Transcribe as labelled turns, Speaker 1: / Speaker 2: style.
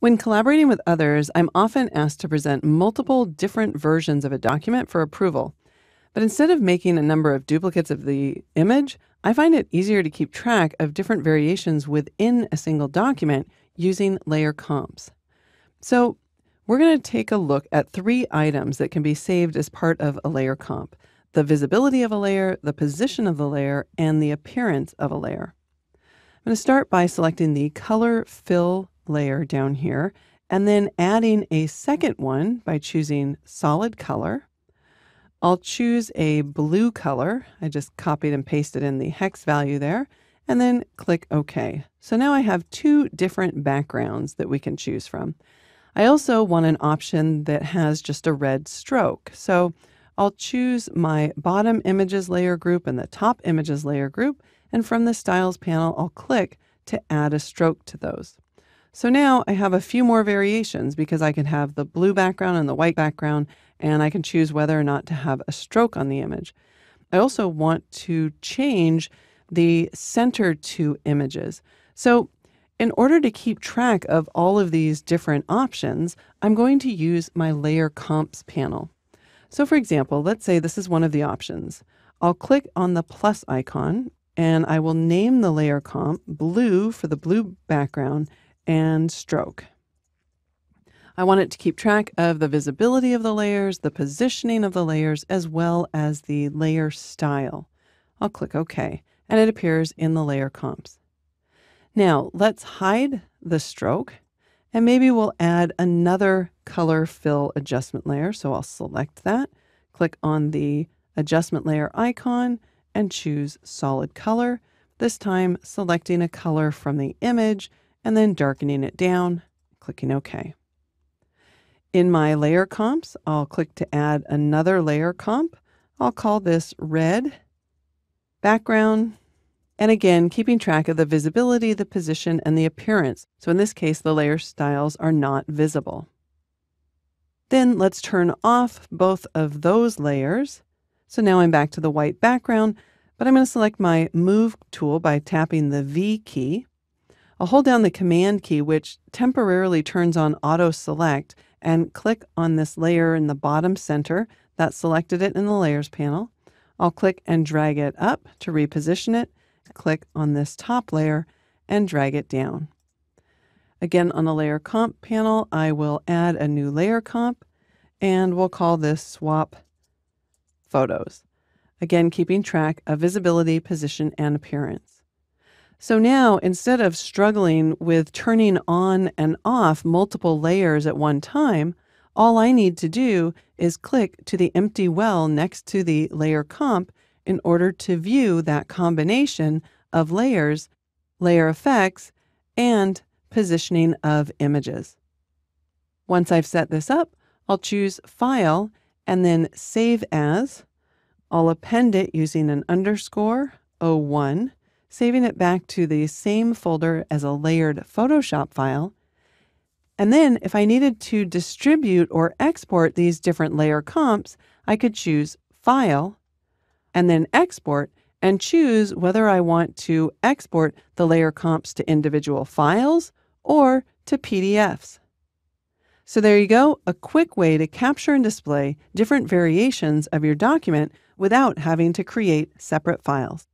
Speaker 1: When collaborating with others, I'm often asked to present multiple different versions of a document for approval. But instead of making a number of duplicates of the image, I find it easier to keep track of different variations within a single document using layer comps. So we're going to take a look at 3 items that can be saved as part of a layer comp: the visibility of a layer, the position of the layer, and the appearance of a layer. I'm going to start by selecting the color fill layer down here, and then adding a second one by choosing solid color. I'll choose a blue color. I just copied and pasted in the hex value there, and then click OK. So now I have 2 different backgrounds that we can choose from. I also want an option that has just a red stroke. So I'll choose my bottom images layer group and the top images layer group, and from the styles panel, I'll click to add a stroke to those. So now I have a few more variations because I can have the blue background and the white background, and I can choose whether or not to have a stroke on the image. I also want to change the center to images. So in order to keep track of all of these different options, I'm going to use my Layer Comps panel. So for example, let's say this is one of the options. I'll click on the plus icon, and I will name the layer comp blue for the blue background and stroke. I want it to keep track of the visibility of the layers, the positioning of the layers, as well as the layer style. I'll click OK, and it appears in the layer comps. Now let's hide the stroke, and maybe we'll add another color fill adjustment layer. So I'll select that, click on the adjustment layer icon, and choose solid color, this time selecting a color from the image and then darkening it down, clicking OK. In my layer comps, I'll click to add another layer comp. I'll call this red background, and again, keeping track of the visibility, the position, and the appearance. So in this case, the layer styles are not visible. Then let's turn off both of those layers. So now I'm back to the white background, but I'm going to select my Move tool by tapping the V key. I'll hold down the Command key, which temporarily turns on Auto Select, and click on this layer in the bottom center. That selected it in the Layers panel. I'll click and drag it up to reposition it. Click on this top layer and drag it down. Again, on the Layer Comp panel, I will add a new layer comp, and we'll call this Swap Photos. Again, keeping track of visibility, position, and appearance. So now, instead of struggling with turning on and off multiple layers at one time, all I need to do is click to the empty well next to the layer comp in order to view that combination of layers, layer effects, and positioning of images. Once I've set this up, I'll choose File and then Save As. I'll append it using an _01, saving it back to the same folder as a layered Photoshop file. And then if I needed to distribute or export these different layer comps, I could choose File and then Export, and choose whether I want to export the layer comps to individual files or to PDFs. So there you go, a quick way to capture and display different variations of your document without having to create separate files.